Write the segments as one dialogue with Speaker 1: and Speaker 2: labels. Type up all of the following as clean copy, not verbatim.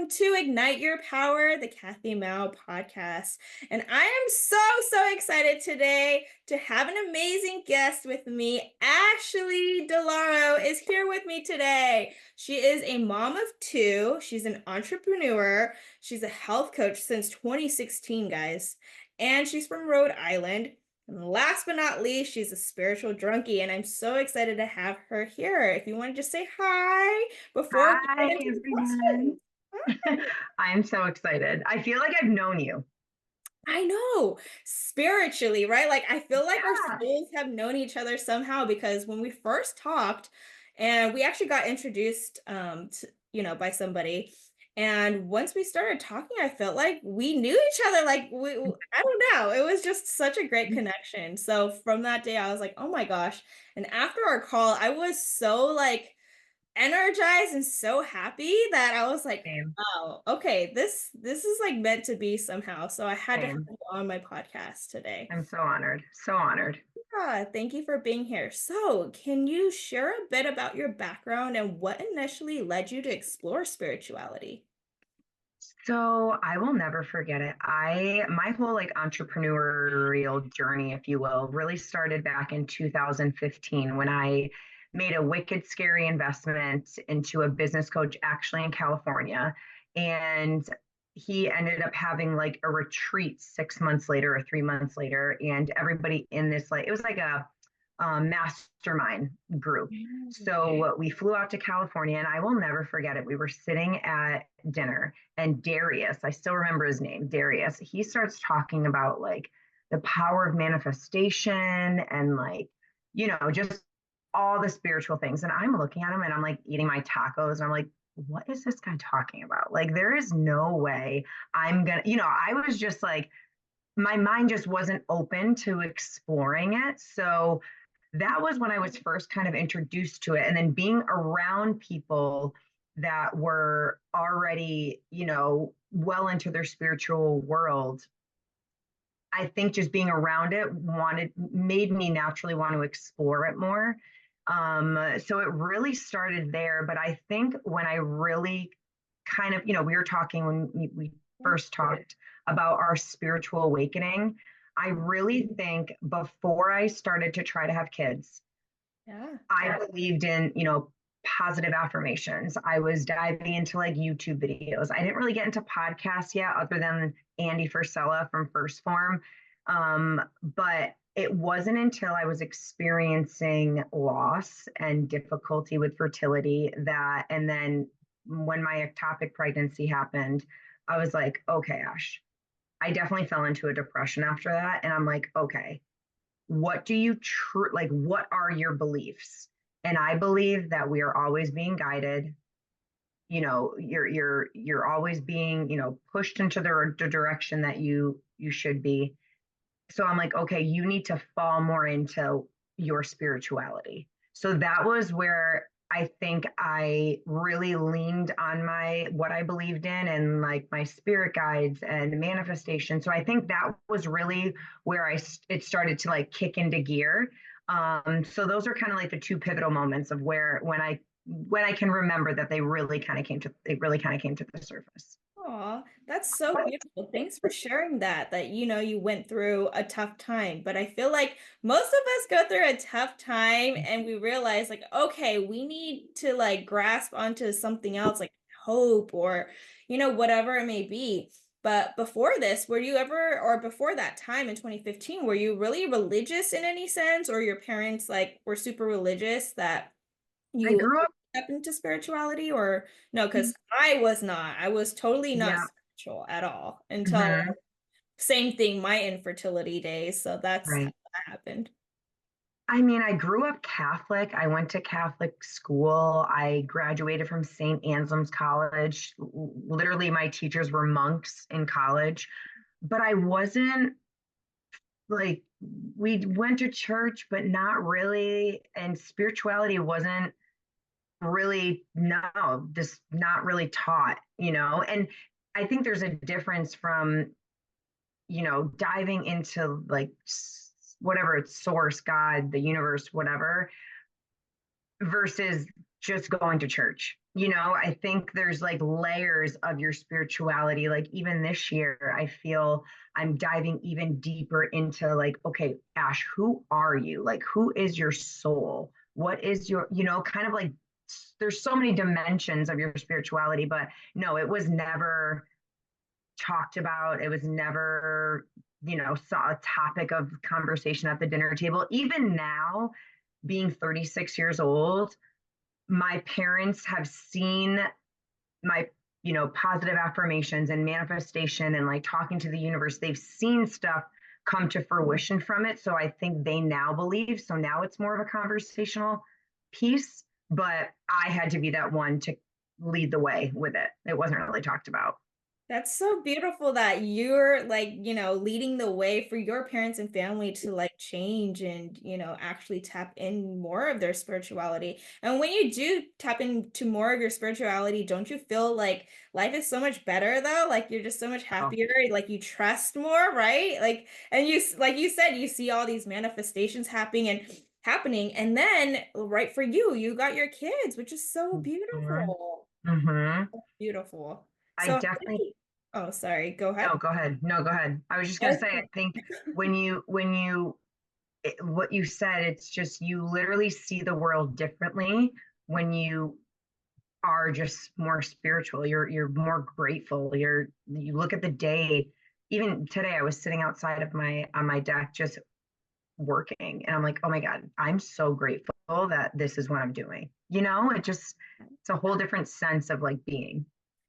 Speaker 1: welcome to Ignite Your Power, the Kathy Mao podcast. And I am so excited today to have an amazing guest with me. Ashley DeLauro is here with me today. She is a mom of two. She's an entrepreneur. She's a health coach since 2016, guys. And she's from Rhode Island. And last but not least, she's a spiritual drunkie, and I'm so excited to have her here. If you want to just say hi before we
Speaker 2: Hi,
Speaker 1: get into the
Speaker 2: everyone.
Speaker 1: questions. Huh?
Speaker 2: I'm so excited. I feel like I've known you.
Speaker 1: I know, spiritually, right? Like, I feel like our
Speaker 2: Yeah.
Speaker 1: souls have known each other somehow because when we first talked, and we actually got introduced, by somebody. And once we started talking, I felt like we knew each other. Like, I don't know. It was just such a great connection. So from that day, I was like, oh my gosh. And after our call, I was so like energized and so happy that I was like,
Speaker 2: Same,
Speaker 1: oh, okay, this is like meant to be somehow. So I had to have
Speaker 2: same.
Speaker 1: you on my podcast today.
Speaker 2: I'm so honored. So honored.
Speaker 1: Yeah, thank you for being here. So, can you share a bit about your background and what initially led you to explore spirituality?
Speaker 2: So I will never forget it. My whole like entrepreneurial journey, if you will, really started back in 2015 when I made a wicked scary investment into a business coach actually in California. And he ended up having like a retreat 6 months later or 3 months later. And everybody in this, like, it was like a mastermind group.
Speaker 1: Mm.
Speaker 2: So we flew out to California, and I will never forget it. We were sitting at dinner, and Darius, I still remember his name, Darius, he starts talking about like the power of manifestation and like, just all the spiritual things. And I'm looking at him and I'm like eating my tacos and I'm like, what is this guy talking about? Like, there is no way I'm gonna, I was just like, my mind just wasn't open to exploring it. So that was when I was first kind of introduced to it. And then being around people that were already, well into their spiritual world, I think just being around it made me naturally want to explore it more. So it really started there. But I think when I really kind of, we were talking when we first talked about our spiritual awakening. I really think before I started to try to have kids,
Speaker 1: Yeah.
Speaker 2: I believed in, positive affirmations. I was diving into like YouTube videos. I didn't really get into podcasts yet, other than Andy Frisella from First Form. But it wasn't until I was experiencing loss and difficulty with fertility and then when my ectopic pregnancy happened, I was like, okay, Ash, I definitely fell into a depression after that. And I'm like, okay, what do you like, what are your beliefs? And I believe that we are always being guided. You're always being, pushed into the direction that you should be. So I'm like, okay, you need to fall more into your spirituality. So that was where I think I really leaned on my what I believed in and like my spirit guides and manifestation. So I think that was really where it started to like kick into gear. So those are kind of like the two pivotal moments of where when I can remember that they really kind of came to the surface.
Speaker 1: Aw, that's so beautiful. Thanks for sharing that you went through a tough time. But I feel like most of us go through a tough time and we realize like, okay, we need to like grasp onto something else like hope or, whatever it may be. But before this, were you ever, or before that time in 2015, were you really religious in any sense, or your parents like were super religious that
Speaker 2: I
Speaker 1: you
Speaker 2: grew up,
Speaker 1: step into spirituality? Or no, because I was not. I was totally not
Speaker 2: yeah,
Speaker 1: spiritual at all until
Speaker 2: mhm,
Speaker 1: same thing, my infertility days. So that's how
Speaker 2: right.
Speaker 1: that happened.
Speaker 2: I mean, I grew up Catholic. I went to Catholic school. I graduated from St. Anselm's College. Literally, my teachers were monks in college, but I wasn't like, we went to church, but not really. And spirituality wasn't really, no, just not really taught, And I think there's a difference from, diving into like whatever it's source, God, the universe, whatever, versus just going to church. I think there's like layers of your spirituality. Like even this year, I feel I'm diving even deeper into like, okay, Ash, who are you? Like, who is your soul? What is your, kind of like there's so many dimensions of your spirituality, but no, it was never talked about. It was never, saw a topic of conversation at the dinner table. Even now, being 36 years old, my parents have seen my positive affirmations and manifestation and like talking to the universe. They've seen stuff come to fruition from it, so I think they now believe. So now it's more of a conversational piece, but I had to be that one to lead the way with it. It wasn't really talked about.
Speaker 1: That's so beautiful that you're like, leading the way for your parents and family to like change and, actually tap in more of their spirituality. And when you do tap into more of your spirituality, don't you feel like life is so much better though? Like you're just so much
Speaker 2: Oh,
Speaker 1: happier, like you trust more, right? Like, and like you said, you see all these manifestations happening, and then right for you, you got your kids, which is so
Speaker 2: mm-hmm.
Speaker 1: beautiful.
Speaker 2: Mm-hmm.
Speaker 1: Beautiful.
Speaker 2: I
Speaker 1: So,
Speaker 2: definitely
Speaker 1: oh, sorry. Go ahead.
Speaker 2: no, go ahead. No, go ahead. I was just gonna say, I
Speaker 1: Okay.
Speaker 2: think what you said, it's just you literally see the world differently when you are just more spiritual. You're more grateful. You look at the day. Even today, I was sitting outside of my on my deck just working, and I'm like, oh my God, I'm so grateful that this is what I'm doing. It's a whole different sense of like being.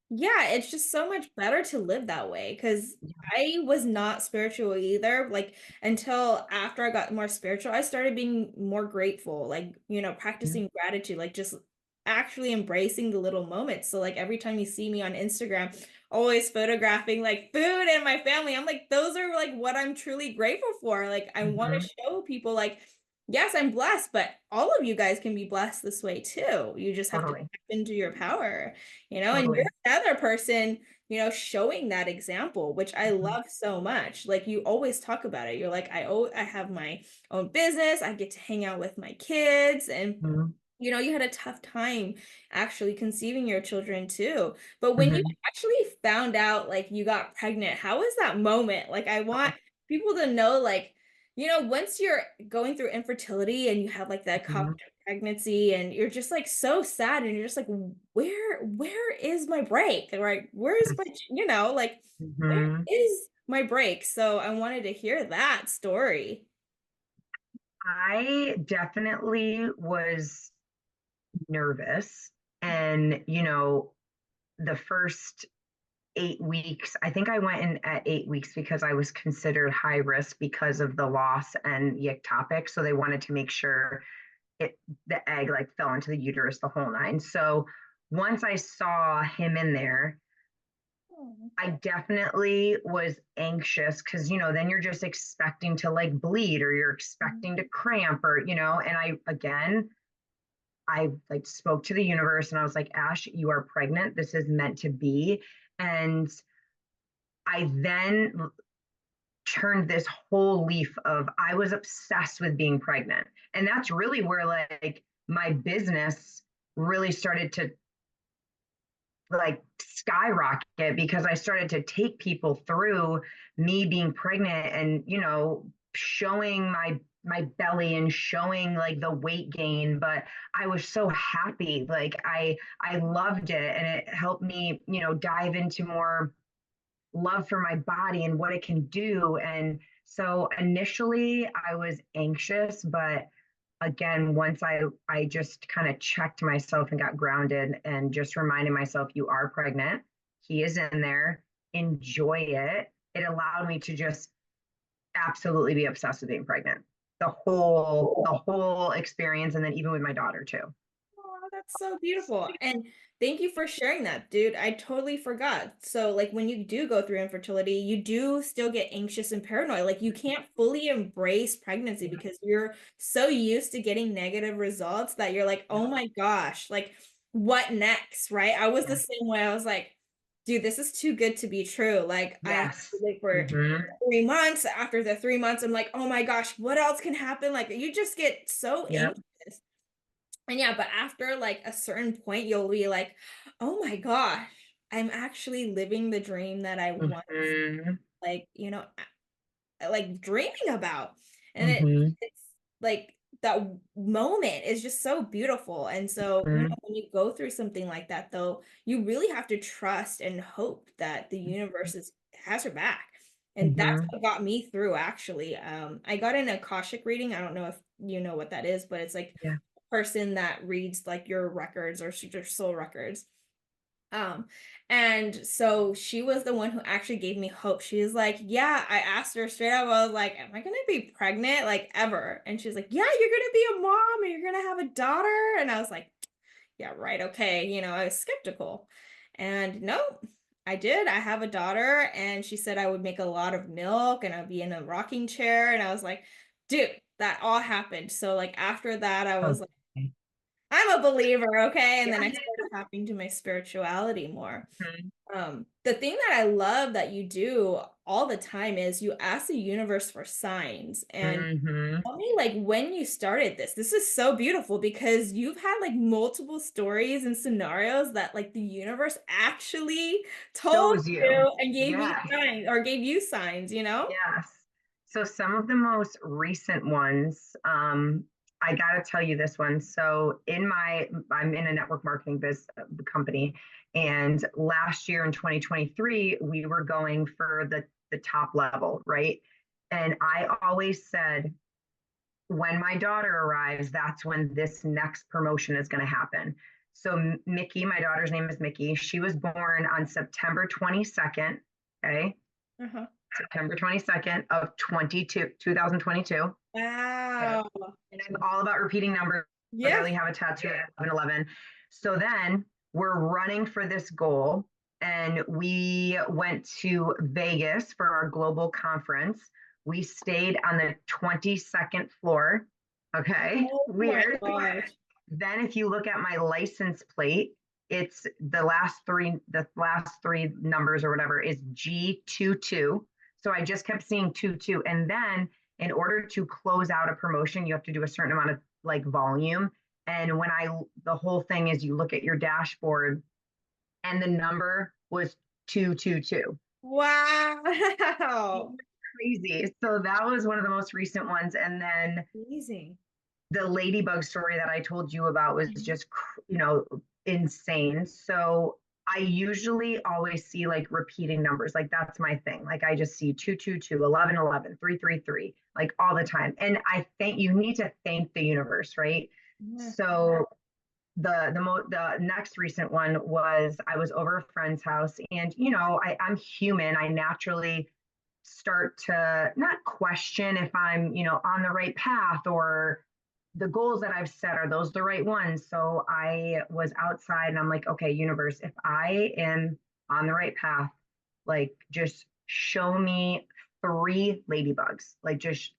Speaker 1: Yeah, it's just so much better to live that way because I was not spiritual either. Like until after I got more spiritual, I started being more grateful, like, practicing gratitude, like just actually embracing the little moments. So like every time you see me on Instagram, always photographing like food and my family, I'm like, those are like what I'm truly grateful for. Like I want to
Speaker 2: Mm-hmm.
Speaker 1: show people like, yes, I'm blessed, but all of you guys can be blessed this way too. You just have to
Speaker 2: Totally,
Speaker 1: tap into your power, and you're
Speaker 2: totally.
Speaker 1: another person, showing that example, which I
Speaker 2: Mm-hmm.
Speaker 1: love so much. Like you always talk about it. You're like, I have my own business. I get to hang out with my kids, and you had a tough time actually conceiving your children too. But when you
Speaker 2: Mm-hmm.
Speaker 1: actually found out like you got pregnant, how was that moment? Like I want people to know like, once you're going through infertility and you have like that
Speaker 2: Mm-hmm.
Speaker 1: complicated pregnancy and you're just like so sad and you're just like, where is my break? Right? Where's my, like where
Speaker 2: Mm-hmm.
Speaker 1: is my break? So I wanted to hear that story.
Speaker 2: I definitely was nervous. And, the first 8 weeks, I think I went in at 8 weeks because I was considered high risk because of the loss and the ectopic. So they wanted to make sure the egg like fell into the uterus, the whole nine. So once I saw him in there,
Speaker 1: Oh.
Speaker 2: I definitely was anxious because, then you're just expecting to like bleed or you're expecting to cramp or, and I like spoke to the universe and I was like, Ash, you are pregnant. This is meant to be. And I then turned this whole leaf of I was obsessed with being pregnant. And that's really where like my business really started to like skyrocket because I started to take people through me being pregnant and, showing my belly and showing like the weight gain, but I was so happy. Like I loved it and it helped me, dive into more love for my body and what it can do. And so initially I was anxious, but again, once I just kind of checked myself and got grounded and just reminded myself, you are pregnant. He is in there. Enjoy it. It allowed me to just absolutely be obsessed with being pregnant. The whole experience, and then even with my daughter too.
Speaker 1: Oh, that's so beautiful. And thank you for sharing that, dude. I totally forgot. So, like, when you do go through infertility, you do still get anxious and paranoid. Like, you can't fully embrace pregnancy
Speaker 2: Yeah,
Speaker 1: because you're so used to getting negative results that you're like,
Speaker 2: yeah,
Speaker 1: oh my gosh, like, what next? Right? I was the
Speaker 2: yeah.
Speaker 1: same way. I was like, dude, this is too good to be true. Like, I have to
Speaker 2: Yes.
Speaker 1: wait for
Speaker 2: Mm-hmm.
Speaker 1: 3 months. After the 3 months, I'm like, oh my gosh, what else can happen? Like, you just get so
Speaker 2: Yep.
Speaker 1: anxious. And yeah, but after like a certain point, you'll be like, oh my gosh, I'm actually living the dream that I once
Speaker 2: Mhm.
Speaker 1: like, like dreaming about. And
Speaker 2: Mhm.
Speaker 1: it's like that moment is just so beautiful. And so,
Speaker 2: Mhm.
Speaker 1: when you go through something like that, though, you really have to trust and hope that the universe has your back. And that's
Speaker 2: Mhm.
Speaker 1: what got me through, actually. I got an Akashic reading. I don't know if you know what that is, but it's like
Speaker 2: Yeah.
Speaker 1: a person that reads like your records or your soul records. Um, and so she was the one who actually gave me hope. She was like, "Yeah," I asked her straight up, I was like, "Am I gonna be pregnant like ever?" And she's like, "Yeah, you're gonna be a mom and you're gonna have a daughter." And I was like, "Yeah, right, okay." I was skeptical. And no, I did. I have a daughter, and she said I would make a lot of milk and I'd be in a rocking chair. And I was like, dude, that all happened. So like after that, I was like,
Speaker 2: Okay.
Speaker 1: I'm a believer, okay? And
Speaker 2: Yeah.
Speaker 1: then I started tapping to my spirituality more.
Speaker 2: Mhm.
Speaker 1: The thing that I love that you do all the time is you ask the universe for signs. And
Speaker 2: Mhm.
Speaker 1: tell me, like, when you started this. This is so beautiful because you've had like multiple stories and scenarios that like the universe actually told
Speaker 2: Shows you.
Speaker 1: you and gave me
Speaker 2: Yeah.
Speaker 1: signs or gave you signs, you know?
Speaker 2: Yes. So some of the most recent ones, I got to tell you this one. So I'm in a network marketing company, and last year in 2023, we were going for the top level, right? And I always said, when my daughter arrives, that's when this next promotion is going to happen. So Mickey, my daughter's name is Mickey. She was born on September 22nd. Okay.
Speaker 1: Uh-huh.
Speaker 2: September 22nd of 2022. Okay.
Speaker 1: Wow.
Speaker 2: And I'm all about repeating numbers. I
Speaker 1: Yeah.
Speaker 2: literally have a tattoo of 1111. So then we're running for this goal. And we went to Vegas for our global conference. We stayed on the 22nd floor. Okay.
Speaker 1: Oh my
Speaker 2: Weird.
Speaker 1: gosh.
Speaker 2: Then if you look at my license plate, it's the last three numbers or whatever is G22. So I just kept seeing 22. And then in order to close out a promotion, you have to do a certain amount of like volume. And the whole thing is you look at your dashboard and the number was 222.
Speaker 1: Wow.
Speaker 2: Crazy. So that was one of the most recent ones. And then
Speaker 1: Amazing.
Speaker 2: the ladybug story that I told you about was just, insane. So I usually always see like repeating numbers. Like that's my thing. Like I just see 222, 1111, 333, like all the time. And you need to thank the universe, right?
Speaker 1: Yeah.
Speaker 2: So the next recent one was I was over a friend's house, and I'm human. I naturally start to not question if I'm on the right path, or the goals that I've set, are those the right ones. So I was outside and I'm like, okay, universe, if I am on the right path, like just show me three ladybugs. Like just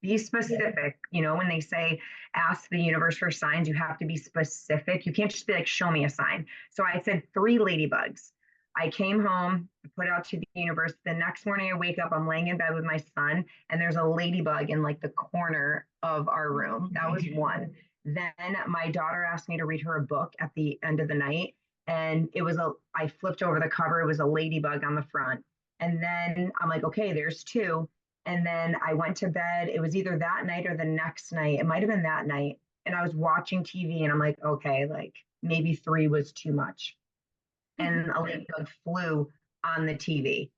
Speaker 2: be specific. When they say ask the universe for signs, you have to be specific. You can't just be like, show me a sign. So I said three ladybugs. I came home, put it out to the universe. The next morning I wake up, I'm laying in bed with my son, and there's a ladybug in like the corner of our room. That was one. Then my daughter asked me to read her a book at the end of the night. And I flipped over the cover, it was a ladybug on the front. And then I'm like, okay, there's two. And then I went to bed. It was either that night or the next night. It might have been that night. And I was watching TV and I'm like, okay, like maybe three was too much. And a ladybug flew on the TV.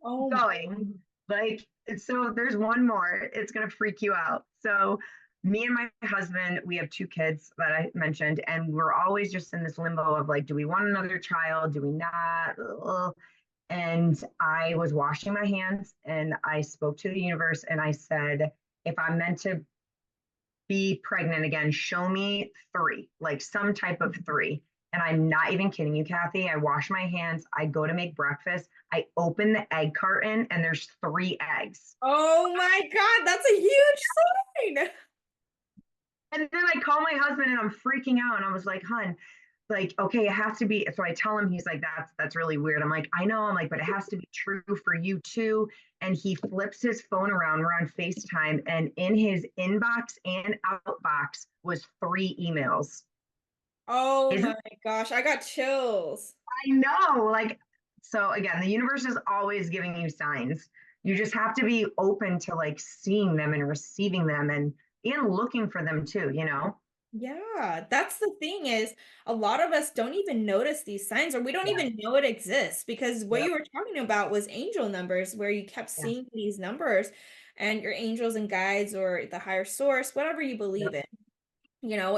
Speaker 1: Oh,
Speaker 2: Going like, so there's one more. It's going to freak you out. So me and my husband, we have two kids that I mentioned, and we're always just in this limbo of like, do we want another child? Do we not? Ugh. And I was washing my hands and I spoke to the universe and I said, if I'm meant to be pregnant again, show me three, like some type of three. And I'm not even kidding you, Kathy. I wash my hands, I go to make breakfast, I open the egg carton, and there's three eggs.
Speaker 1: oh my God, that's a huge sign.
Speaker 2: And then I call my husband and I'm freaking out. And I was like, hun, like, okay, it has to be. So I tell him, he's like, that's really weird. I'm like, I know. I'm like, but it has to be true for you too. And he flips his phone around. We're on FaceTime, and in his inbox and outbox was 3 emails.
Speaker 1: Oh
Speaker 2: Isn't
Speaker 1: my gosh, I got chills.
Speaker 2: I know? Like, so again, the universe is always giving you signs. You just have to be open to like seeing them and receiving them and looking for them too, you know?
Speaker 1: Yeah, that's the thing is a lot of us don't even notice these signs or we don't
Speaker 2: Yeah.
Speaker 1: even know it exists because what you
Speaker 2: Yep.
Speaker 1: were talking about was angel numbers where you kept
Speaker 2: Yeah.
Speaker 1: seeing these numbers and your angels and guides or the higher source, whatever you
Speaker 2: Yep.
Speaker 1: believe in,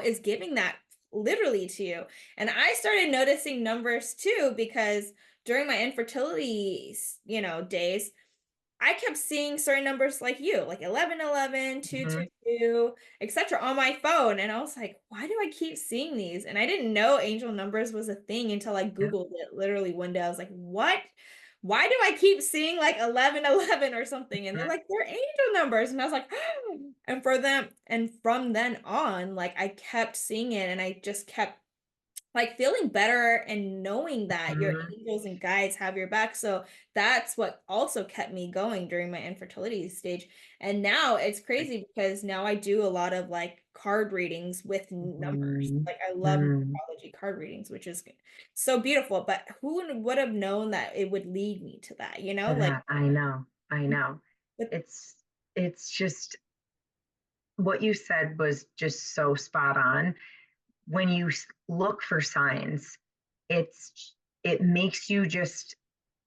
Speaker 1: is giving that literally to you. And I started noticing numbers too because during my infertility, days, I kept seeing certain numbers like you, like 1111, two
Speaker 2: Mhm.
Speaker 1: two two, etc. on my phone. And I was like, why do I keep seeing these? And I didn't know angel numbers was a thing until I
Speaker 2: Yep.
Speaker 1: Googled it literally one day. I was like, what? Why do I keep seeing like 1111 or something? And they're
Speaker 2: Mhm.
Speaker 1: like, they're angel numbers. And I was like, and for them, and from then on, like I kept seeing it and I just kept like feeling better and knowing that your
Speaker 2: Mhm.
Speaker 1: angels and guides have your back. So that's what also kept me going during my infertility stage. And now it's crazy because now I do a lot of like card readings with numbers.
Speaker 2: Mhm.
Speaker 1: Like I love
Speaker 2: Mhm.
Speaker 1: numerology card readings, which is so beautiful. But who would have known that it would lead me to that,
Speaker 2: To
Speaker 1: Like,
Speaker 2: that, I know. I know.
Speaker 1: but
Speaker 2: It's it's just what you said was just so spot on. When you look for signs, it makes you just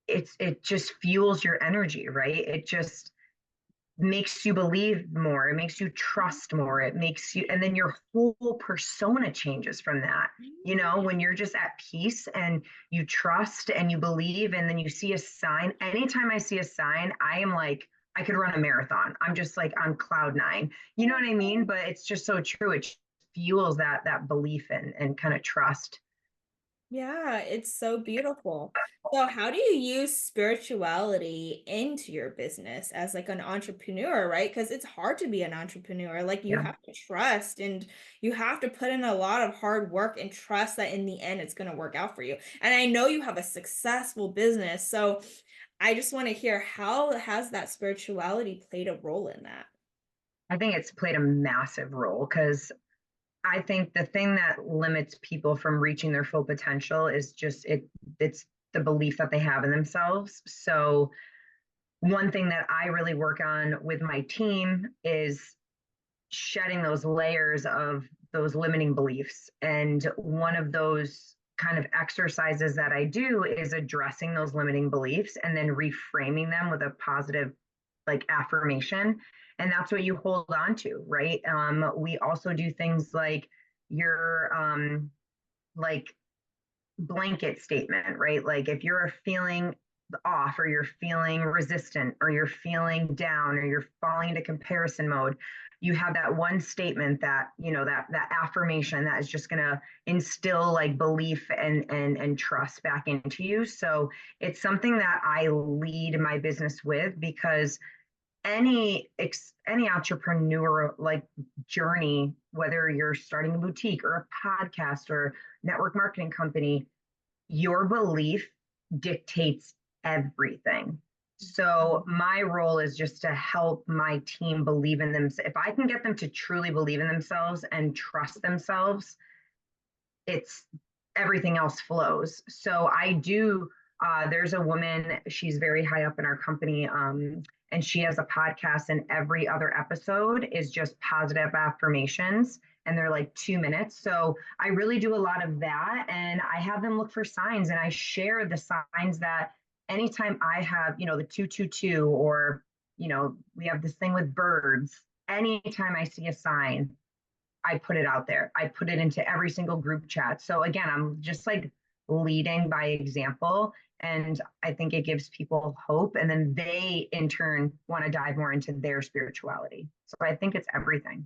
Speaker 2: it just fuels your energy, right? It just makes you believe more. It makes you trust more. It makes you, and then your whole persona changes from that. You know, when you're just at peace and you trust and you believe, and then you see a sign. Anytime I see a sign, I am like, I could run a marathon. I'm just like on cloud nine. You know what I mean? But it's just so true. It fuels that belief and kind of trust.
Speaker 1: yeah, it's so beautiful. So how do you use spirituality into your business as like an entrepreneur, right? Because it's hard to be an entrepreneur. Like you
Speaker 2: Yeah.
Speaker 1: have to trust and you have to put in a lot of hard work and trust that in the end it's going to work out for you. And I know you have a successful business. So I just want to hear how has that spirituality played a role in that?
Speaker 2: I think it's played a massive role because I think the thing that limits people from reaching their full potential is just it's the belief that they have in themselves. So one thing that I really work on with my team is shedding those layers of those limiting beliefs. And one of those kind of exercises that I do is addressing those limiting beliefs and then reframing them with a positive like affirmation. And that's what you hold on to, right? We also do things like your like blanket statement, right? Like if you're feeling off or you're feeling resistant or you're feeling down or you're falling into comparison mode, you have that one statement that, that affirmation that is just going to instill like belief and trust back into you. So it's something that I lead my business with because any entrepreneur like journey, whether you're starting a boutique or a podcast or network marketing company, your belief dictates everything. So my role is just to help my team believe in them. If I can get them to truly believe in themselves and trust themselves, it's everything else flows. So I do. There's a woman. She's very high up in our company, and she has a podcast. And every other episode is just positive affirmations, and they're like 2 minutes. So I really do a lot of that, and I have them look for signs, and I share the signs that anytime I have, the 222, or we have this thing with birds. Anytime I see a sign, I put it out there. I put it into every single group chat. So again, I'm just like leading by example. And I think it gives people hope. And then they in turn want to dive more into their spirituality. So I think it's everything.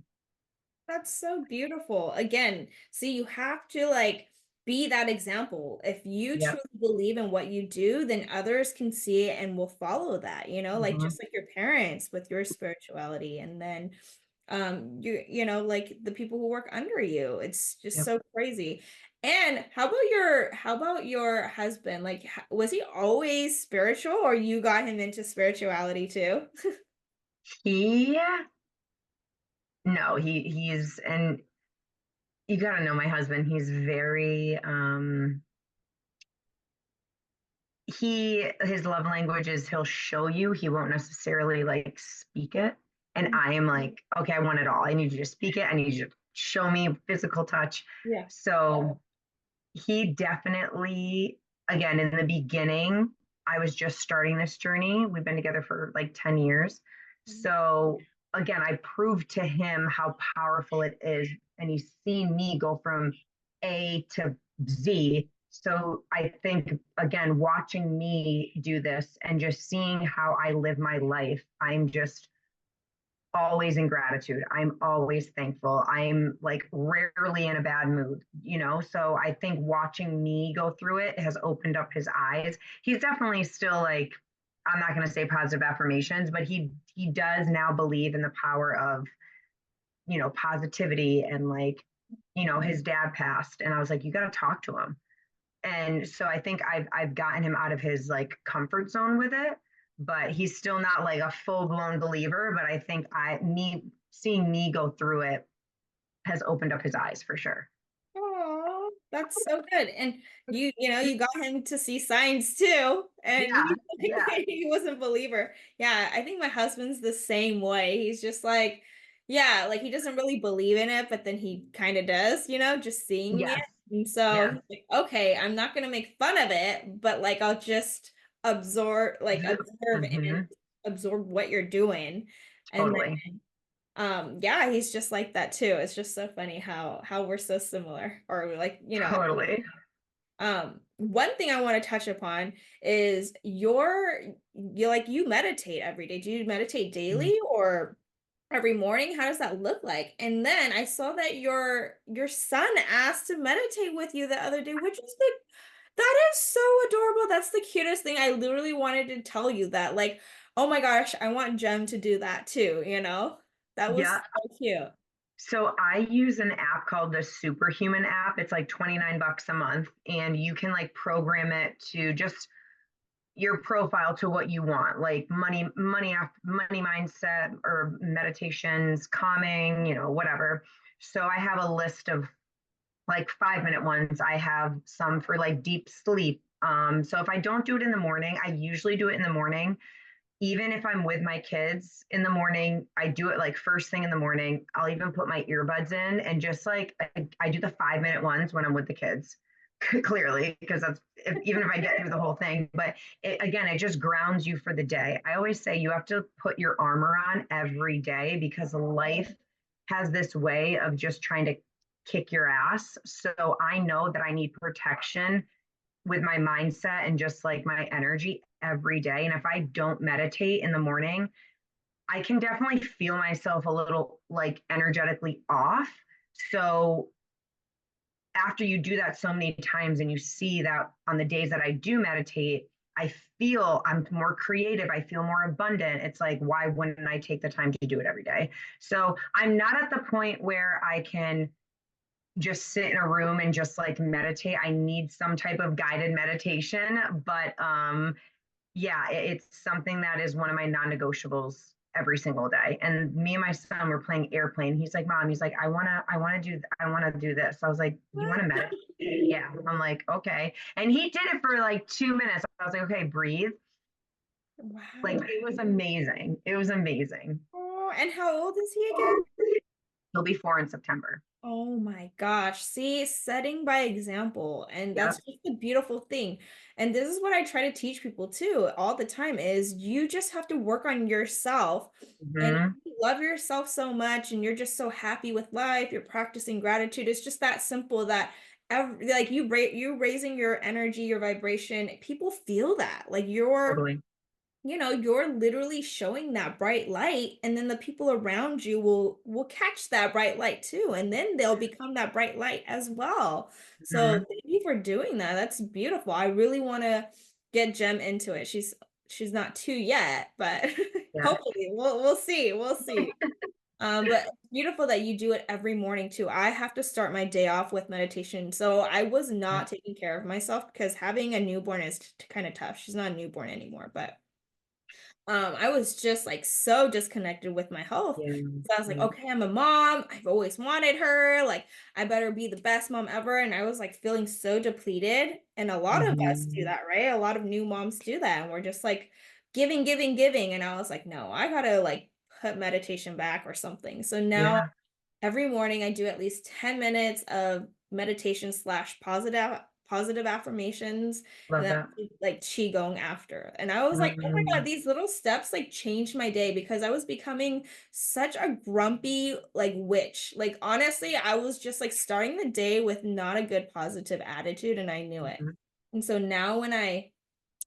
Speaker 1: That's so beautiful. Again, see, you have to like be that example. If you
Speaker 2: Yep.
Speaker 1: truly believe in what you do, then others can see it and will follow that, like
Speaker 2: Mm-hmm.
Speaker 1: just like your parents with your spirituality and then like the people who work under you. It's just
Speaker 2: Yep.
Speaker 1: so crazy. And how about your husband? Like, was he always spiritual, or you got him into spirituality too?
Speaker 2: He no, he's and you got to know my husband. He's very his love language is he'll show you, he won't necessarily like speak it. And I am like, okay, I want it all. I need you to speak it. I need you to show me physical touch.
Speaker 1: Yeah.
Speaker 2: So he definitely, again, in the beginning, I was just starting this journey. We've been together for like 10 years. So again, I proved to him how powerful it is. And he's seen me go from A to Z. So I think, again, watching me do this and just seeing how I live my life, I'm just always in gratitude. I'm always thankful. I'm like rarely in a bad mood, you know? So I think watching me go through it has opened up his eyes. He's definitely still like, I'm not going to say positive affirmations, but he does now believe in the power of, you know, positivity and like, you know, his dad passed and I was like, you got to talk to him. And so I think I've gotten him out of his like comfort zone with it, but he's still not like a full-blown believer. But I think me seeing me go through it has opened up his eyes for sure.
Speaker 1: Oh, that's so good. And you got him to see signs too. And
Speaker 2: Yeah, yeah,
Speaker 1: he wasn't a believer. Yeah, I think my husband's the same way. He's just like, yeah, like he doesn't really believe in it, but then he kind of does, just seeing it.
Speaker 2: yes,
Speaker 1: And so
Speaker 2: yes.
Speaker 1: he's like, okay, I'm not gonna make fun of it, but like I'll just observe and
Speaker 2: Mm-hmm.
Speaker 1: absorb what you're doing. And
Speaker 2: Totally,
Speaker 1: yeah, he's just like that too. It's just so funny how we're so similar, or like,
Speaker 2: totally.
Speaker 1: one thing I want to touch upon is you meditate every day. Do you meditate daily or every morning? How does that look like? And then I saw that your son asked to meditate with you the other day, which is that is so adorable. That's the cutest thing. I literally wanted to tell you that. Like, oh my gosh, I want Jem to do that too, you know? That was
Speaker 2: Yeah.
Speaker 1: so cute.
Speaker 2: So I use an app called the Superhuman app. It's like 29 bucks a month and you can like program it to just your profile to what you want, like money mindset or meditations, calming, you know, whatever. So I have a list of like 5 minute ones. I have some for like deep sleep. So if I don't do it in the morning, I usually do it in the morning. Even if I'm with my kids in the morning, I do it like first thing in the morning. I'll even put my earbuds in and just like I do the 5 minute ones when I'm with the kids. Clearly, because that's even if I get through the whole thing. But again, it just grounds you for the day. I always say you have to put your armor on every day because life has this way of just trying to kick your ass. So I know that I need protection with my mindset and just like my energy every day. And if I don't meditate in the morning, I can definitely feel myself a little like energetically off. So after you do that so many times and you see that on the days that I do meditate, I feel I'm more creative. I feel more abundant. It's like, why wouldn't I take the time to do it every day? So I'm not at the point where I can just sit in a room and just like meditate. I need some type of guided meditation, but yeah, it's something that is one of my non-negotiables every single day. And me and my son were playing airplane. He's like, Mom, he's like, I want to do this. I was like, you want to meditate? Yeah. I'm like, okay. And he did it for like 2 minutes. I was like, okay, breathe. Like
Speaker 1: Wow.
Speaker 2: it was amazing. It was amazing.
Speaker 1: Oh, and how old is he again?
Speaker 2: He'll be 4 in September.
Speaker 1: Oh my gosh. See, setting by example. And that's
Speaker 2: Yep.
Speaker 1: just a beautiful thing. And this is what I try to teach people too all the time is you just have to work on yourself. And if
Speaker 2: Mm-hmm.
Speaker 1: you love yourself so much and you're just so happy with life, you're practicing gratitude. It's just that simple that like you raising your energy, your vibration, people feel that. Like
Speaker 2: Totally.
Speaker 1: you're literally showing that bright light, and then the people around you will catch that bright light too, and then they'll become that bright light as well. So
Speaker 2: Mm-hmm.
Speaker 1: thank you for doing that. That's beautiful. I really want to get Jem into it. She's not two yet, but
Speaker 2: Yeah.
Speaker 1: hopefully we'll see. We'll see. But it's beautiful that you do it every morning too. I have to start my day off with meditation. So I was
Speaker 2: Yeah.
Speaker 1: not taking care of myself because having a newborn is kind of tough. She's not a newborn anymore, but I was just like so disconnected with my health.
Speaker 2: Yeah.
Speaker 1: So I was like, okay, I'm a mom. I've always wanted her. Like, I better be the best mom ever. And I was like feeling so depleted. And a lot of us do
Speaker 2: Mhm.
Speaker 1: that, right? A lot of new moms do that. And we're just like giving, giving, giving. And I was like, no, I gotta like put meditation back or something. So now
Speaker 2: Yeah.
Speaker 1: every morning I do at least 10 minutes of meditation slash positive affirmations, and
Speaker 2: Love
Speaker 1: then
Speaker 2: that.
Speaker 1: like qigong after. And I was like, oh my God,
Speaker 2: Mm.
Speaker 1: these little steps like changed my day because I was becoming such a grumpy like witch. Like honestly, I was just like starting the day with not a good positive attitude and I knew it.
Speaker 2: Mhm.
Speaker 1: And so now when I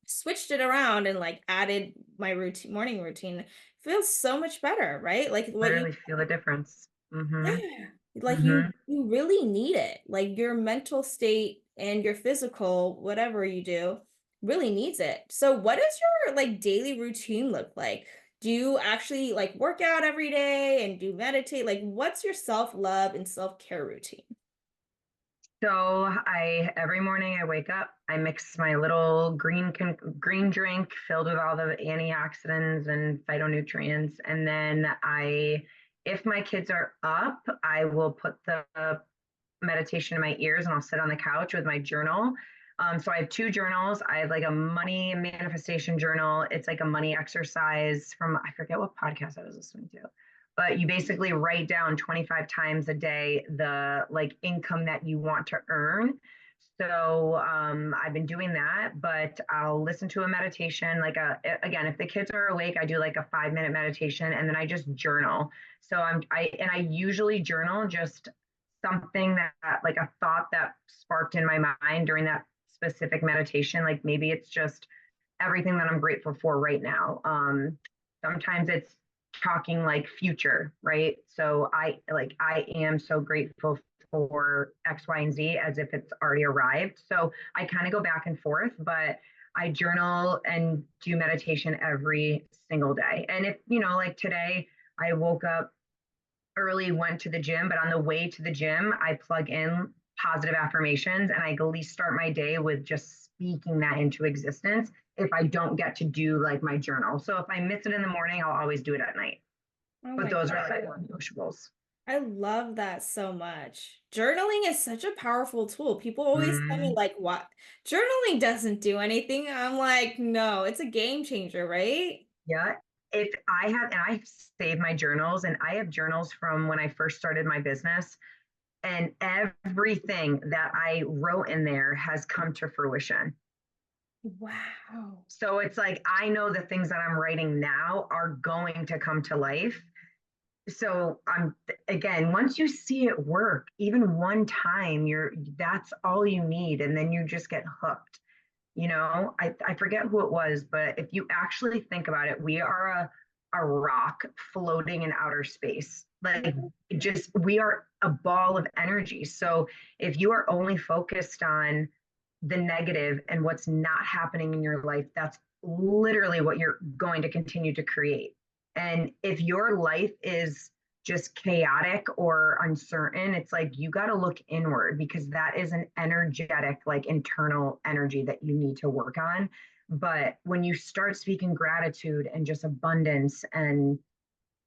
Speaker 1: switched it around and like added my routine morning routine, feels so much better, right? Like what you
Speaker 2: Literally feel the difference.
Speaker 1: yeah.
Speaker 2: Mhm.
Speaker 1: Like
Speaker 2: Mhm.
Speaker 1: you really need it. Like your mental state and your physical, whatever you do, really needs it. So what does your like daily routine look like? Do you actually like work out every day and do meditate? Like what's your self-love and self-care routine?
Speaker 2: So I every morning I wake up, I mix my little green drink filled with all the antioxidants and phytonutrients, and then if my kids are up, I will put the meditation in my ears and I'll sit on the couch with my journal. So I have two journals. I have like a money manifestation journal. It's like a money exercise from, I forget what podcast I was listening to, but you basically write down 25 times a day the like income that you want to earn. So I've been doing that, but I'll listen to a meditation. Again, if the kids are awake, I do like a 5 minute meditation, and then I just journal. So I usually journal just something that like a thought that sparked in my mind during that specific meditation. Like maybe it's just everything that I'm grateful for right now. Sometimes it's talking like future, right? So I am so grateful for X, Y, and Z as if it's already arrived. So I kind of go back and forth, but I journal and do meditation every single day. And if, like today, I woke up early, went to the gym, but on the way to the gym, I plug in positive affirmations and I at least start my day with just speaking that into existence if I don't get to do like my journal. So if I miss it in the morning, I'll always do it at night.
Speaker 1: Oh
Speaker 2: But
Speaker 1: my
Speaker 2: those are
Speaker 1: God.
Speaker 2: like non-negotiables.
Speaker 1: I love that so much. Journaling is such a powerful tool. People always tell me
Speaker 2: Mm,
Speaker 1: like, "What? Journaling doesn't do anything." I'm like, "No, it's a game changer, right?"
Speaker 2: yeah. If I have, and I save my journals, and I have journals from when I first started my business, and everything that I wrote in there has come to fruition.
Speaker 1: Wow.
Speaker 2: So it's like I know the things that I'm writing now are going to come to life. So I'm again, once you see it work, even one time, that's all you need, and then you just get hooked. I forget who it was, but if you actually think about it, we are a rock floating in outer space. Like just we are a ball of energy. So if you are only focused on the negative and what's not happening in your life, that's literally what you're going to continue to create. And if your life is just chaotic or uncertain, it's like you got to look inward because that is an energetic, like internal energy that you need to work on. But when you start speaking gratitude and just abundance and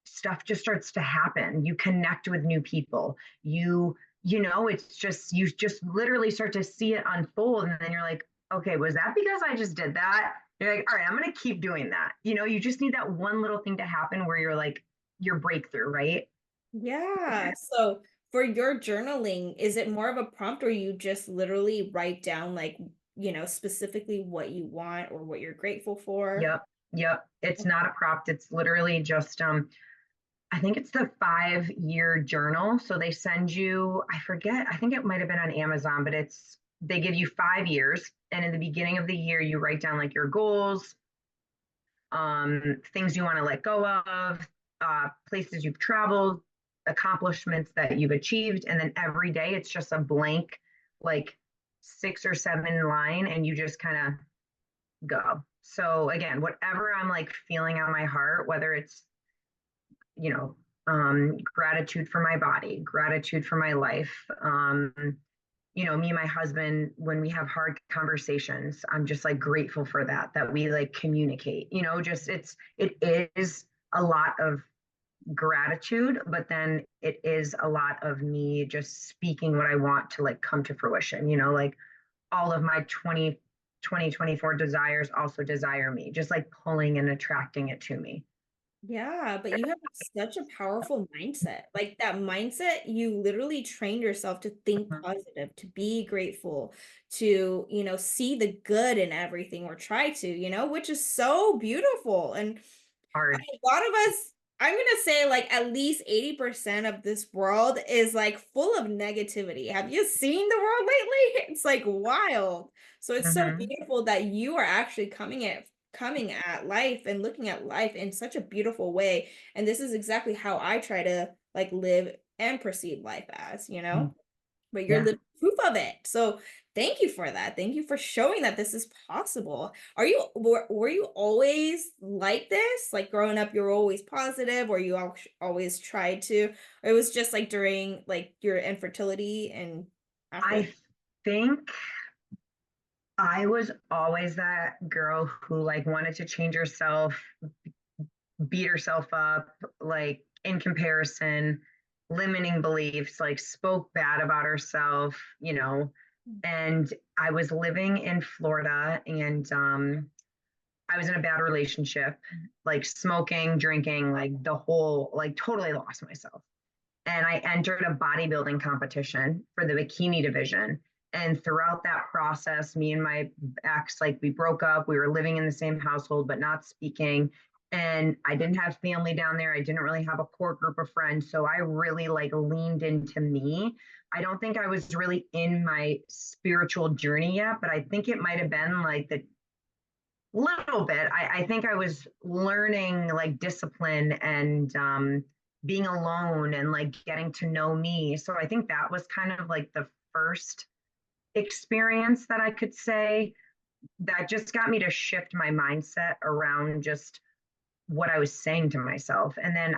Speaker 2: stuff just starts to happen. You connect with new people. It's just you just literally start to see it unfold, and then you're like, okay, was that because I just did that? You're like, all right, I'm gonna keep doing that. You just need that one little thing to happen where you're like your breakthrough, right?
Speaker 1: Yeah. So for your journaling, is it more of a prompt or you just literally write down like, specifically what you want or what you're grateful for?
Speaker 2: Yep, yep. It's not a prompt. It's literally just I think it's the 5 year journal. So they send you, I forget, I think it might have been on Amazon, but they give you 5 years. And in the beginning of the year, you write down like your goals, things you want to let go of, places you've traveled, accomplishments that you've achieved. And then every day it's just a blank, like 6 or 7 line, and you just kind of go. So again, whatever I'm like feeling on my heart, whether it's, you know, gratitude for my body, gratitude for my life. Me and my husband, when we have hard conversations, I'm just like grateful for that we like communicate, just it is a lot of gratitude, but then it is a lot of me just speaking what I want to like come to fruition, like all of my 2024 desires also desire me, just like pulling and attracting it to me.
Speaker 1: Yeah, but you have such a powerful mindset. Like that mindset, you literally trained yourself to think
Speaker 2: Mhm.
Speaker 1: positive, to be grateful, to, see the good in everything or try to, which is so beautiful. And
Speaker 2: Hard.
Speaker 1: a lot of us, I'm gonna say like at least 80% of this world is like full of negativity. Have you seen the world lately? It's like wild. So it's so
Speaker 2: Hmm.
Speaker 1: beautiful that you are actually coming at life and looking at life in such a beautiful way. And this is exactly how I try to like live and perceive life as, but you're
Speaker 2: Yeah.
Speaker 1: living proof of it. So thank you for that. Thank you for showing that this is possible. Were you always like this? Like growing up, you were always positive, or you always tried to, or it was just like during like your infertility and after?
Speaker 2: I think I was always that girl who like wanted to change herself, beat herself up, like in comparison, limiting beliefs, like spoke bad about herself, And I was living in Florida, and I was in a bad relationship, like smoking, drinking, like the whole, like totally lost myself. And I entered a bodybuilding competition for the bikini division. And throughout that process, me and my ex, like we broke up. We were living in the same household, but not speaking. And I didn't have family down there. I didn't really have a core group of friends. So I really like leaned into me. I don't think I was really in my spiritual journey yet, but I think it might have been like the little bit. I think I was learning like discipline and being alone and like getting to know me. So I think that was kind of like the first experience that I could say that just got me to shift my mindset around just what I was saying to myself. And then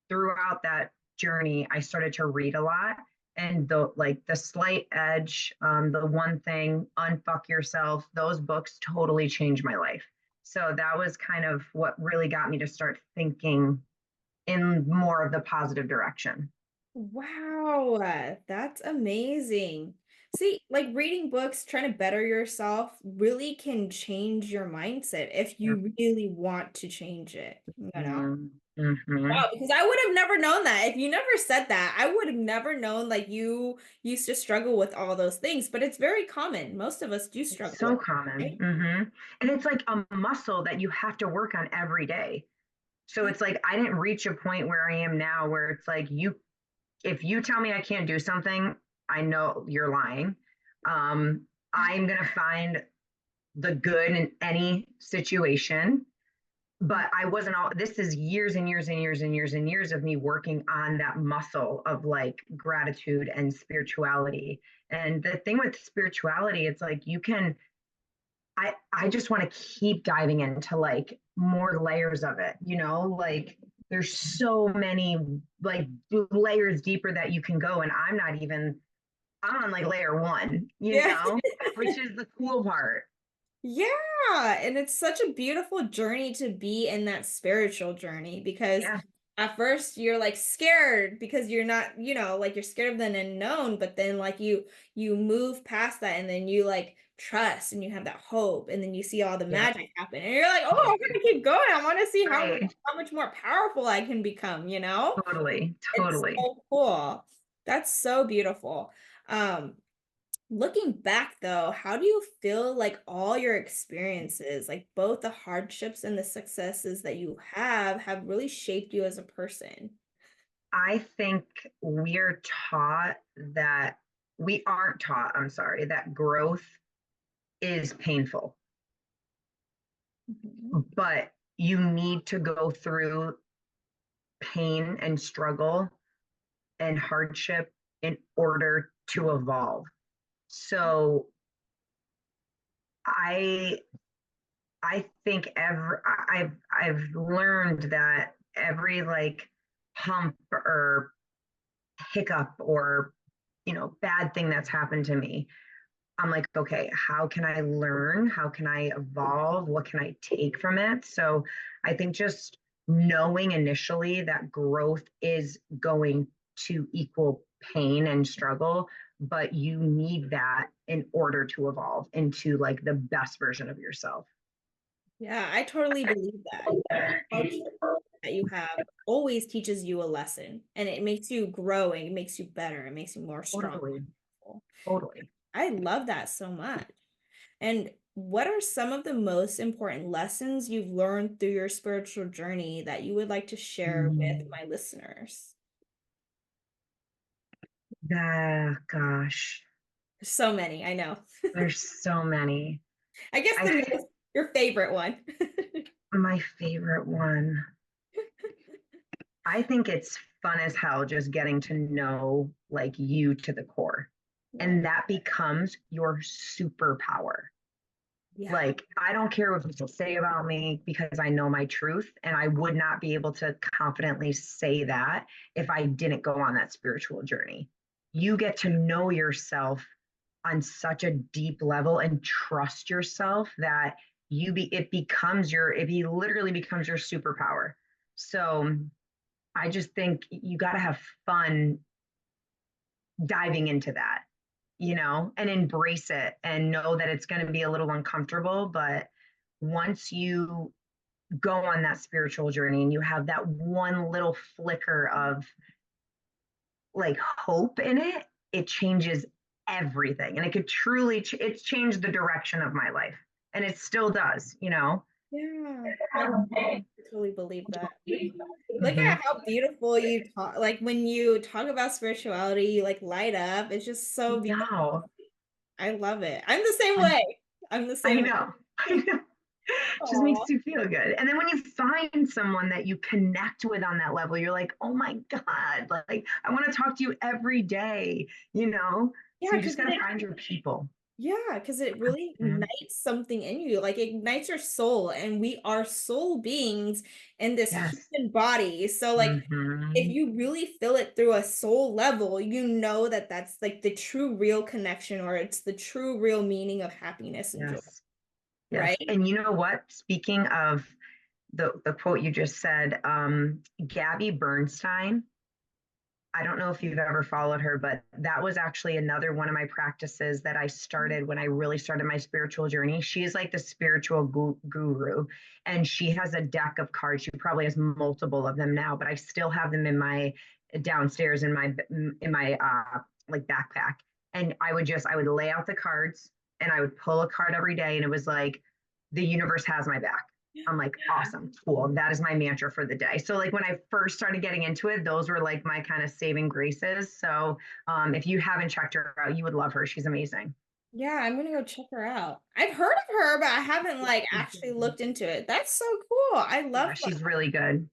Speaker 2: throughout that journey, I started to read a lot. And the Slight Edge, the One Thing, Unfuck Yourself, those books totally changed my life. So that was kind of what really got me to start thinking in more of the positive direction.
Speaker 1: Wow, that's amazing. See, like reading books, trying to better yourself really can change your mindset if
Speaker 2: Yep.
Speaker 1: you really want to change it,
Speaker 2: Mm-hmm.
Speaker 1: Wow, because I would have never known that. If you never said that, I would have never known like you used to struggle with all those things, but it's very common. Most of us do
Speaker 2: It's
Speaker 1: struggle with
Speaker 2: so
Speaker 1: it,
Speaker 2: common.
Speaker 1: right?
Speaker 2: And it's like a muscle that you have to work on every day. So
Speaker 1: Yeah.
Speaker 2: it's like I didn't reach a point where I am now where it's like if you tell me I can't do something, I know you're lying. I'm going to find the good in any situation. But I wasn't all, this is years and years and years and years and years of me working on that muscle of like gratitude and spirituality. And the thing with spirituality, it's like you can, I just want to keep diving into like more layers of it, like there's so many like layers deeper that you can go. And I'm on like layer one,
Speaker 1: Yeah.
Speaker 2: which is the cool part.
Speaker 1: Yeah, and it's such a beautiful journey to be in that spiritual journey because
Speaker 2: Yeah.
Speaker 1: at first you're like scared because you're not, like you're scared of the unknown, but then like you move past that and then you like trust and you have that hope and then you see all the
Speaker 2: Yeah.
Speaker 1: magic happen and you're like, "Oh, I'm gonna keep going. I want to see
Speaker 2: Right.
Speaker 1: how much more powerful I can become."
Speaker 2: Totally.
Speaker 1: It's
Speaker 2: Totally.
Speaker 1: so cool. That's so beautiful. Um Looking back though, how do you feel like all your experiences, like both the hardships and the successes that you have really shaped you as a person?
Speaker 2: I think we're taught that we aren't taught, I'm sorry, that growth is painful,
Speaker 1: Mhm.
Speaker 2: but you need to go through pain and struggle and hardship in order to evolve. So I I think I've learned that every like hump or hiccup or, bad thing that's happened to me, I'm like, okay, how can I learn? How can I evolve? What can I take from it? So I think just knowing initially that growth is going to equal pain and struggle, but you need that in order to evolve into like the best version of yourself.
Speaker 1: Yeah, I totally believe that. Hardship that you have always teaches you a lesson, and it makes you grow and it makes you better. It makes you more strong.
Speaker 2: Totally. Totally.
Speaker 1: I love that so much. And what are some of the most important lessons you've learned through your spiritual journey that you would like to share with
Speaker 2: Mm.
Speaker 1: my listeners?
Speaker 2: Gosh,
Speaker 1: So many, I know.
Speaker 2: there's so many.
Speaker 1: I guess
Speaker 2: I
Speaker 1: the most, your favorite one.
Speaker 2: My favorite one. I think it's fun as hell just getting to know like you to the core.
Speaker 1: Yeah.
Speaker 2: And that becomes your superpower.
Speaker 1: Yeah.
Speaker 2: Like, I don't care what people say about me because I know my truth. And I would not be able to confidently say that if I didn't go on that spiritual journey. You get to know yourself on such a deep level and trust yourself that it literally becomes your superpower. So I just think you got to have fun diving into that, and embrace it and know that it's going to be a little uncomfortable. But once you go on that spiritual journey and you have that one little flicker of like hope in it, it changes everything. And it could truly, it's changed the direction of my life. And it still does.
Speaker 1: Yeah. I totally believe that. Look
Speaker 2: Mm-hmm.
Speaker 1: at how beautiful you talk. Like when you talk about spirituality, you like light up. It's just so beautiful.
Speaker 2: No,
Speaker 1: I love it. I'm the same
Speaker 2: I,
Speaker 1: way. I'm the
Speaker 2: I
Speaker 1: same way.
Speaker 2: know. I know. Just makes
Speaker 1: Aw.
Speaker 2: you feel good. And then when you find someone that you connect with on that level, you're like, oh my God, like I want to talk to you every day. So
Speaker 1: Yeah,
Speaker 2: you just
Speaker 1: because
Speaker 2: got to find your people.
Speaker 1: it really
Speaker 2: Mhm.
Speaker 1: ignites something in you. Like it ignites your soul, and we are soul beings in this
Speaker 2: Yes.
Speaker 1: human body. So like if
Speaker 2: Hmm.
Speaker 1: you really feel it through a soul level, you know that that's like the true real connection, or it's the true real meaning of happiness and joy,
Speaker 2: Yes. Yes.
Speaker 1: right?
Speaker 2: And you know what? Speaking of the quote you just said, Gabby Bernstein, I don't know if you've ever followed her, but that was actually another one of my practices that I started when I really started my spiritual journey. She's like the spiritual guru, and she has a deck of cards. She probably has multiple of them now, but I still have them in my downstairs in my like backpack. And I would lay out the cards and I would pull a card every day, and it was like the universe has my back. I'm like, awesome, cool. That is my mantra for the day. So like when I first started getting into it, those were like my kind of saving graces. So if you haven't checked her out, you would love her. She's amazing.
Speaker 1: Yeah, I'm gonna go check her out. I've heard of her, but I haven't like actually looked into it. That's so cool. I love
Speaker 2: Yeah, she's really good.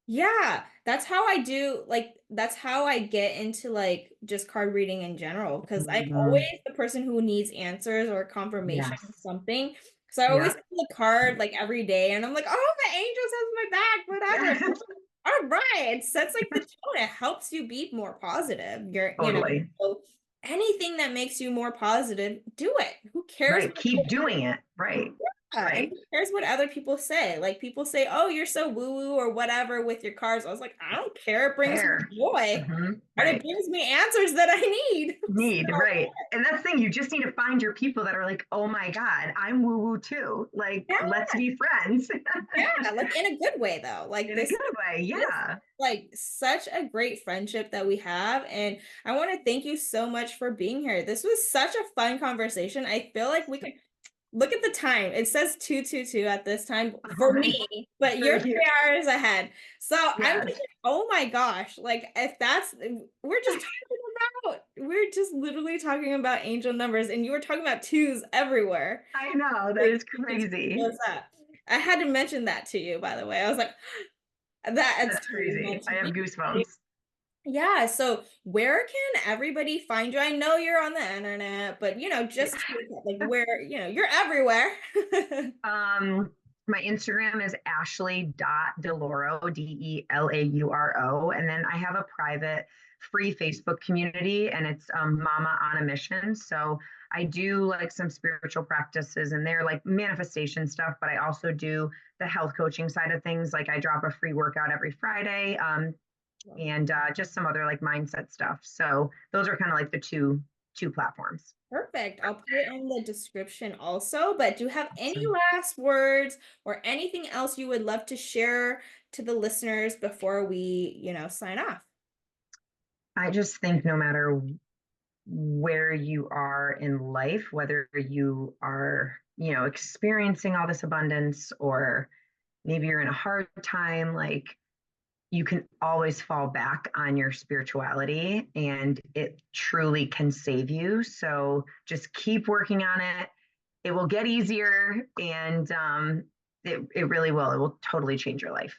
Speaker 1: Yeah, that's how I do that's how I get into like just card reading in general because I'm always
Speaker 2: Mhm.
Speaker 1: the person who needs answers or confirmation of
Speaker 2: Yes.
Speaker 1: something. So I always
Speaker 2: Yeah.
Speaker 1: pull the card like every day and I'm like, "Oh, the angels has my back, whatever."
Speaker 2: Yes.
Speaker 1: All right. It sets like the tone. It helps you be more positive.
Speaker 2: Totally.
Speaker 1: So anything that makes you more positive, do it. Who cares
Speaker 2: Right. Keep doing it. Right.
Speaker 1: and
Speaker 2: Right.
Speaker 1: who cares what other people say? Like people say, "Oh, you're so woo-woo" or whatever with your cars. I was like, I don't care. It brings me
Speaker 2: Fair.
Speaker 1: joy
Speaker 2: Hmm.
Speaker 1: and it
Speaker 2: Right.
Speaker 1: brings me answers that I need.
Speaker 2: Need, right. And that's the thing, you just need to find your people that are like, oh my God, I'm woo woo too. Like,
Speaker 1: So,
Speaker 2: let's be friends.
Speaker 1: yeah, like in a good way though. Like
Speaker 2: In a good way.
Speaker 1: this
Speaker 2: Yeah.
Speaker 1: like such a great friendship that we have. And I want to thank you so much for being here. This was such a fun conversation. I feel like we could look at the time. It says 2:22 at this time
Speaker 2: Oh
Speaker 1: for
Speaker 2: my God.
Speaker 1: me, but
Speaker 2: For
Speaker 1: you're
Speaker 2: you.
Speaker 1: 3 hours ahead. So I'm
Speaker 2: Yes.
Speaker 1: just like, oh my gosh. Like if that's we're just literally talking about angel numbers and you were talking about twos everywhere.
Speaker 2: I know. That
Speaker 1: Like,
Speaker 2: is crazy.
Speaker 1: what's that? I had to mention that to you, by the way. I was like, that's
Speaker 2: That's
Speaker 1: totally
Speaker 2: crazy.
Speaker 1: meant
Speaker 2: I
Speaker 1: to
Speaker 2: have
Speaker 1: be.
Speaker 2: goosebumps.
Speaker 1: Yeah, so where can everybody find you? I know you're on the internet, but
Speaker 2: Yeah.
Speaker 1: just to recap, like where, you're everywhere.
Speaker 2: Um, My Instagram is ashley.delauro, DELAURO. And then I have a private free Facebook community, and it's Mama on a Mission. So I do like some spiritual practices and they're like manifestation stuff, but I also do the health coaching side of things. Like I drop a free workout every Friday, and just some other like mindset stuff. So those are kind of like the two platforms.
Speaker 1: Perfect. I'll put it in the description also. But do you have any
Speaker 2: Awesome.
Speaker 1: last words or anything else you would love to share to the listeners before we, sign off?
Speaker 2: I just think no matter where you are in life, whether you are, experiencing all this abundance or maybe you're in a hard time, like you can always fall back on your spirituality and it truly can save you. So just keep working on it. It will get easier and it really will. It will totally change your life.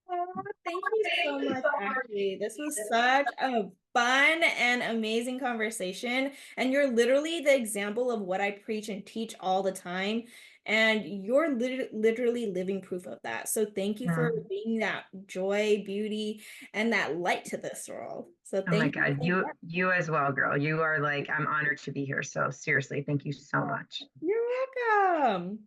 Speaker 1: Oh, thank you so much, Ashley. This was such a fun and amazing conversation. And you're literally the example of what I preach and teach all the time. And you're literally living proof of that. So thank you for
Speaker 2: Mm.
Speaker 1: being that joy, beauty, and that light to this world. So
Speaker 2: Oh my
Speaker 1: thank you
Speaker 2: God,
Speaker 1: so much.
Speaker 2: you as well, girl. You are like, I'm honored to be here. So seriously, thank you so much.
Speaker 1: You're welcome.